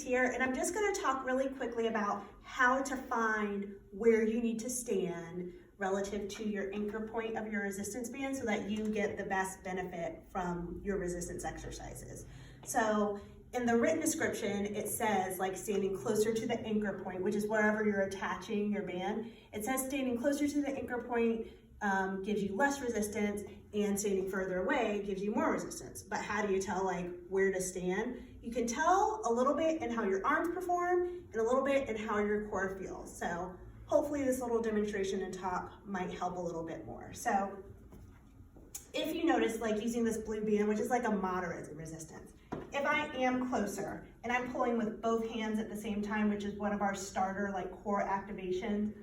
here, and I'm just gonna talk really quickly about how to find where you need to stand relative to your anchor point of your resistance band so that you get the best benefit from your resistance exercises. So in the written description, it says like standing closer to the anchor point, which is wherever you're attaching your band. It says standing closer to the anchor point gives you less resistance, and standing further away gives you more resistance. But how do you tell like where to stand? You can tell a little bit in how your arms perform and a little bit in how your core feels. So hopefully this little demonstration and talk might help a little bit more. So if you notice, like using this blue band, which is like a moderate resistance, if I am closer and I'm pulling with both hands at the same time, which is one of our starter like core activations,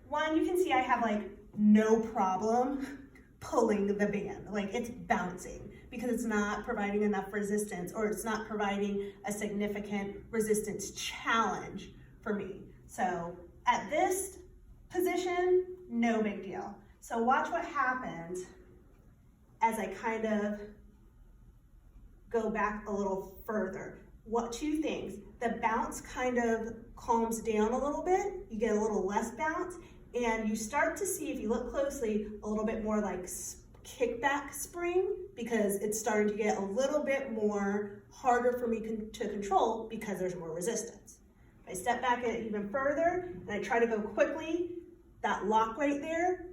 one, you can see I have like no problem pulling the band, like it's bouncing because it's not providing enough resistance, or it's not providing a significant resistance challenge for me. So at this position, no big deal. So watch what happens as I kind of go back a little further. Two things, the bounce kind of calms down a little bit, you get a little less bounce, and you start to see, if you look closely, a little bit more like kickback spring, because it's starting to get a little bit more harder for me to control because there's more resistance. If I step back even further and I try to go quickly, that lock right there,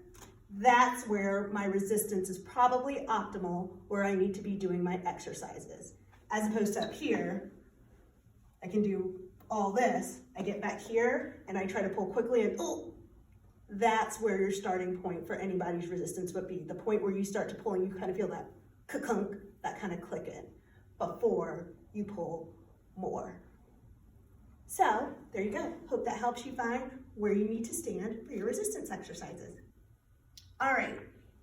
that's where my resistance is probably optimal, where I need to be doing my exercises. As opposed to up here, I can do all this, I get back here and I try to pull quickly and that's where your starting point for anybody's resistance would be. The point where you start to pull and you kind of feel that ka-kunk, that kind of click in before you pull more. So there you go. Hope that helps you find where you need to stand for your resistance exercises. All right,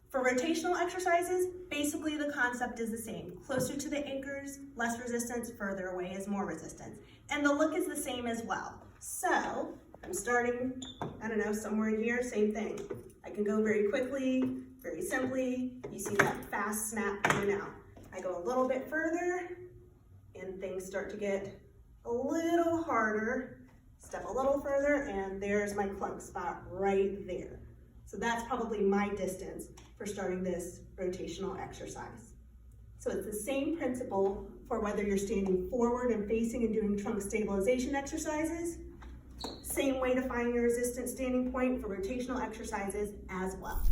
for rotational exercises, basically the concept is the same. Closer to the anchors, less resistance, further away is more resistance. And the look is the same as well. So I'm starting, I don't know, somewhere in here, same thing. I can go very quickly, very simply. You see that fast snap in and out. I go a little bit further and things start to get a little harder. Step a little further and there's my clunk spot right there. So that's probably my distance for starting this rotational exercise. So it's the same principle for whether you're standing forward and facing and doing trunk stabilization exercises. Same way to find your resistance standing point for rotational exercises as well.